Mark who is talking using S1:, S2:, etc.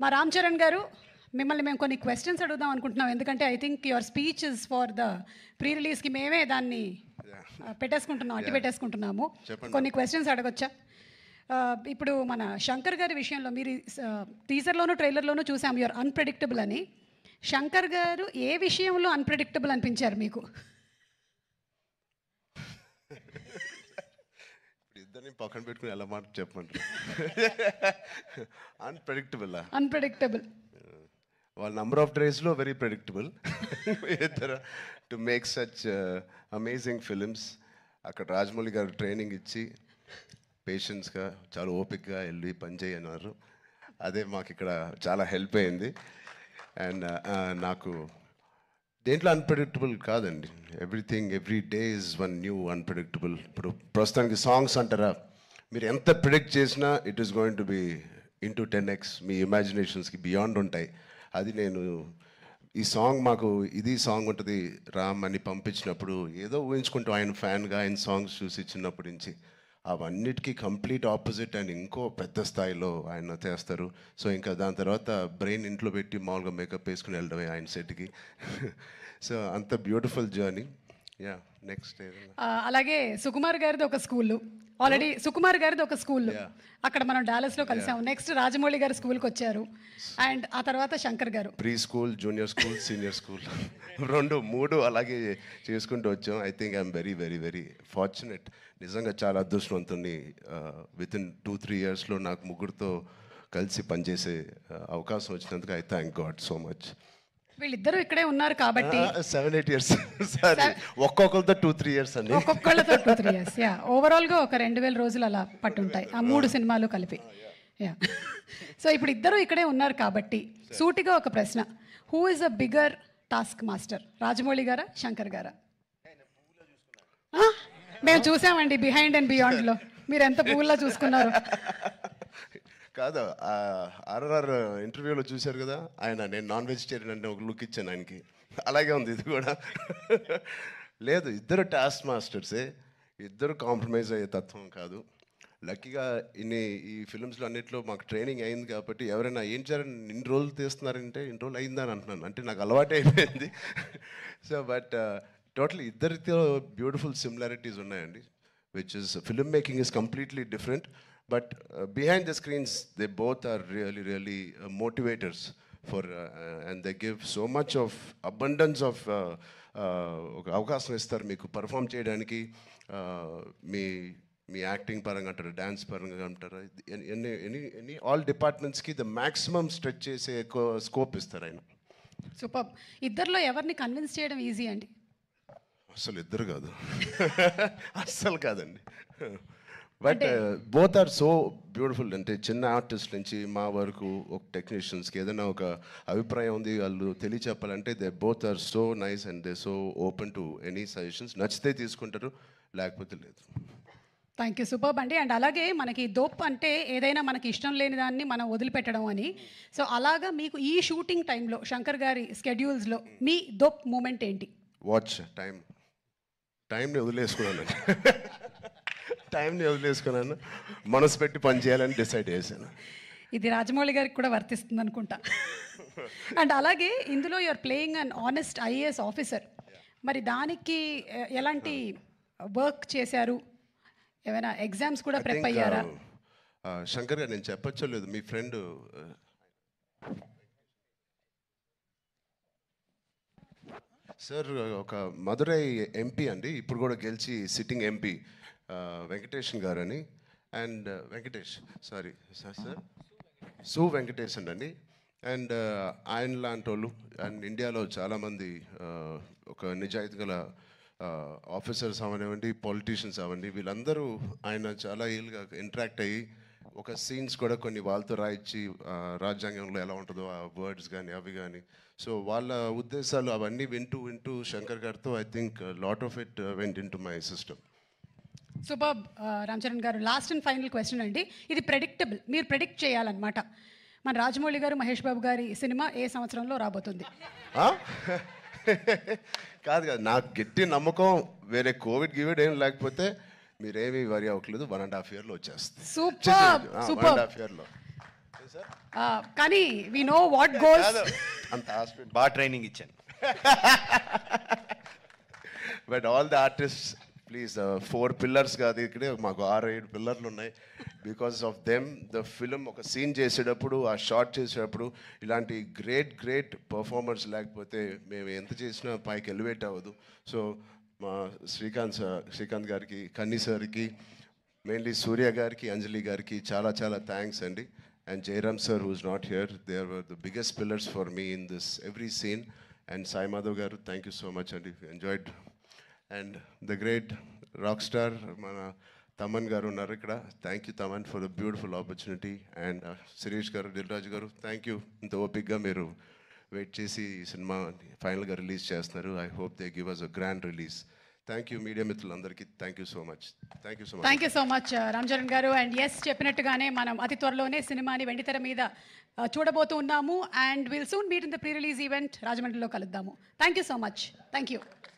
S1: మా రామ్ చరణ్ గారు మిమ్మల్ని మేము కొన్ని క్వశ్చన్స్ అడుగుదాం అనుకుంటున్నాం, ఎందుకంటే I think your speech is for the pre రిలీజ్కి మేమే దాన్ని పెట్టేసుకుంటున్నాం, అట్టి పెట్టేసుకుంటున్నాము. కొన్ని క్వశ్చన్స్ అడగొచ్చా? ఇప్పుడు మన శంకర్ గారి విషయంలో మీరు టీజర్లోనూ ట్రైలర్లోనూ చూసాం యువర్ అన్ప్రెడిక్టబుల్ అని. శంకర్ గారు ఏ విషయంలో అన్ప్రెడిక్టబుల్ అనిపించారు మీకు?
S2: ఇద్దరిని పక్కన పెట్టుకుని ఎలా మాట చెప్పమంటారు? అన్ప్రెడిక్టబుల్ వాళ్ళ నంబర్ ఆఫ్ డేస్లో వెరీ ప్రెడిక్టబుల్ ఇద్దరు to make such amazing films. అక్కడ రాజమౌళి గారు ట్రైనింగ్ ఇచ్చి పేషెన్స్గా చాలా ఓపిక్గా వెళ్ళి పనిచేయి అన్నారు. అదే మాకు ఇక్కడ చాలా హెల్ప్ అయింది. అండ్ నాకు దేంట్లో అన్ప్రెడిక్టబుల్ కాదండి, everything every day is one new unpredictable. ఇప్పుడు ప్రస్తుతానికి సాంగ్స్ అంటారా, మీరు ఎంత ప్రిడిక్ట్ చేసినా it is going to be into 10x, మీ ఇమాజినేషన్స్కి బియాండ్ ఉంటాయి. అది నేను ఈ సాంగ్ మాకు ఇది సాంగ్ ఉంటుంది రామ్ అని పంపించినప్పుడు ఏదో ఊహించుకుంటూ ఆయన ఫ్యాన్గా ఆయన సాంగ్స్ చూసి చిన్నప్పటి నుంచి అవన్నిటికీ కంప్లీట్ ఆపోజిట్ అండ్ ఇంకో పెద్ద స్థాయిలో ఆయన చేస్తారు. సో ఇంకా దాని తర్వాత బ్రెయిన్ ఇంట్లో పెట్టి మామూలుగా మేకప్ వేసుకుని వెళ్ళడమే ఆయన సెట్కి. సో అంత బ్యూటిఫుల్ జర్నీ. యా నెక్స్ట్
S1: అలాగే సుకుమార్ గారిది ఒక స్కూల్, ఆల్రెడీ సుకుమార్ గారిది ఒక స్కూల్, అక్కడ మనం డాలస్లో కలిసాము. నెక్స్ట్ రాజమౌళి గారు స్కూల్కి వచ్చారు, అండ్ ఆ తర్వాత శంకర్ గారు
S2: pre school, junior school, senior school 2, 3 అలాగే చేసుకుంటూ వచ్చాం. I think I'm very very very fortunate. నిజంగా చాలా అదృష్టవంతుని. వితిన్ 2-3 ఇయర్స్లో నాకు ముగ్గురితో కలిసి పనిచేసే అవకాశం వచ్చినందుకు I thank God so much.
S1: వీళ్ళిద్దరూ ఇక్కడే ఉన్నారు కాబట్టి
S2: 7-8 ఇయర్స్ ఒక్కొక్కరితో 2-3 ఇయర్స్ అండి,
S1: ఒక్కొక్కళ్ళతో 2-3 ఇయర్స్. యా ఓవరాల్గా ఒక 2000 రోజులు అలా పట్టుంటాయి ఆ 3 సినిమాలు కలిపి. యా సో ఇప్పుడు ఇద్దరు ఇక్కడే ఉన్నారు కాబట్టి సూటిగా ఒక ప్రశ్న, who is a bigger task master, Rajamouli గారా శంకర్ గారా? మేము చూసామండి బిహైండ్ అండ్ బియాండ్లో మీరు ఎంత పువ్వులా చూసుకున్నారు.
S2: కాదు, ఆర్ఆర్ ఇంటర్వ్యూలో చూశారు కదా ఆయన, నేను నాన్ వెజిటేరియన్ అంటే ఒక లుక్ ఇచ్చాను ఆయనకి, అలాగే ఉంది ఇది కూడా. లేదు, ఇద్దరు టాస్క్ మాస్టర్సే, ఇద్దరు కాంప్రమైజ్ అయ్యే తత్వం కాదు. లక్కీగా ఈ ఫిల్మ్స్లో అన్నింటిలో మాకు ట్రైనింగ్ అయింది కాబట్టి ఎవరైనా ఏం చేయాలని ఇన్ని రోజులు తీస్తున్నారంటే ఇన్ని రోజులు అయిందని అంటున్నాను, అంటే నాకు అలవాటు అయిపోయింది. సో బట్ టోటలీ ఇద్దరితో బ్యూటిఫుల్ సిమిలారిటీస్ ఉన్నాయండి, which is film making is completely different. But behind the screens, they both are really, really motivators for, and they give so much of abundance of అవకాశం ఇస్తారు మీకు perform చేయడానికి. మీ acting పరంగా అంటారు, dance పరంగా అంటారు, any all డిపార్ట్మెంట్స్కి the maximum stretch చేసే స్కోప్ ఇస్తారు ఆయన.
S1: సూపర్. ఇద్దరిలో ఎవరిని కన్విన్స్ చేయడం ఈజీ అండి?
S2: అసలు ఇద్దరు కాదు, అస్సలు కాదండి. But both are so beautiful. అంటే చిన్న ఆర్టిస్ట్ నుంచి మా వరకు ఒక టెక్నీషియన్స్కి ఏదైనా ఒక అభిప్రాయం ఉంది వాళ్ళు తెలియచెప్పాలంటే they both are so nice and they so open to any suggestions. నచ్చితే తీసుకుంటారు, లేకపోతే లేదు.
S1: థ్యాంక్ యూ, సూపర్ అండి. అండ్ అలాగే మనకి దోప్ అంటే ఏదైనా మనకి ఇష్టం లేని దాన్ని మనం వదిలిపెట్టడం అని. సో అలాగా మీకు ఈ షూటింగ్ టైంలో శంకర్ గారి స్కెడ్యూల్స్లో మీ దోప్ మూమెంట్ ఏంటి?
S2: వాచ్ టైంని వదిలేసుకున్నాను, టైంని వదిలేసుకున్నాను, మనసు పెట్టి పని చేయాలని డిసైడ్ చేశాను.
S1: ఇది రాజమౌళి గారికి కూడా వర్తిస్తుంది అనుకుంటా. అండ్ అలాగే ఇందులో you're playing an honest IAS officer, మరి దానికి ఎలాంటి వర్క్ చేశారు? ఏమైనా ఎగ్జామ్స్ కూడా ప్రిపేర్ అయ్యారా?
S2: శంకర్ గారు నేను చెప్పచ్చో లేదు, మీ ఫ్రెండ్ సార్ ఒక మదురై ఎంపీ అండి, ఇప్పుడు కూడా గెలిచి సిట్టింగ్ ఎంపీ వెంకటేషన్ గారు అని. అండ్ సార్ సు వెంకటేషన్ అండి. అండ్ ఆయన లాంటి వాళ్ళు అండ్ ఇండియాలో చాలామంది ఒక నిజాయితీ గల ఆఫీసర్స్ అవనివ్వండి, పొలిటీషియన్స్ అవ్వండి, వీళ్ళందరూ ఆయన చాలా ఏళ్ళుగా ఇంటరాక్ట్ అయ్యి ఒక సీన్స్ కూడా కొన్ని వాళ్ళతో రాయించి రాజ్యాంగంలో ఎలా ఉంటుందో ఆ వర్డ్స్ కానీ అవి కానీ, సో వాళ్ళ ఉద్దేశాలు అవన్నీ వింటూ శంకర్ గారితో I think lot of it went in to my system.
S1: Super. Ram Charan గారు, లాస్ట్ అండ్ ఫైనల్ క్వశ్చన్ అండి. ఇది ప్రెడిక్టబుల్, మీరు ప్రెడిక్ట్ చేయాలన్నమాట. మన రాజమౌళి గారు, మహేష్ బాబు గారి సినిమా ఏ సంవత్సరంలో రాబోతుంది?
S2: కాదు నాకు గట్టి నమ్మకం, వేరే కోవిడ్ ఏం లేకపోతే మీరేమీ వరి అవ్వట్లేదు, 1.5 yearలో వచ్చేస్తుంది.
S1: సూపర్.
S2: 1.5 yearలో
S1: కానీ వీ నో వాట్ గోల్స్.
S2: అంత హాస్పిటల్
S3: బాగా ట్రైనింగ్ ఇచ్చాను.
S2: But all the artist please 4 pillars కాదు, ఇక్కడే మాకు 6-7 పిల్లర్లు ఉన్నాయి. Because of them the film ఒక సీన్ చేసేటప్పుడు, ఆ షార్ట్ చేసేటప్పుడు ఇలాంటి గ్రేట్ పర్ఫార్మర్స్ లేకపోతే మేము ఎంత చేసినా పైకి ఎలివేట్ అవ్వదు. సో మా శ్రీకాంత్ గారికి, కన్నీ సార్కి, మెయిన్లీ సూర్య గారికి, అంజలి గారికి చాలా థ్యాంక్స్ అండి. And Jayaram sir who's not here, they are the biggest pillars for me in this every scene. And Sai Madhav garu, thank you so much అండి, enjoyed. And the great rock star మన తమన్ గారు ఉన్నారు ఇక్కడ. Thank you Thaman for the beautiful opportunity. And Shirish garu, Dil Raju గారు, thank you. ఇంత ఓపిక్గా మీరు wait చేసి ఈ సినిమా ఫైనల్గా రిలీజ్ చేస్తున్నారు. I hope they give us a grand release. Thank you media మిత్రులందరికీ. Thank you so much. Thank you
S1: so much Ram Charan గారు. అండ్ ఎస్, చెప్పినట్టుగానే మనం అతి త్వరలోనే సినిమాని వెండితెర మీద చూడబోతూ ఉన్నాము. And will soon meet in the pre release event రాజమండ్రిలో కలుద్దాము. Thank you so much. Thank you.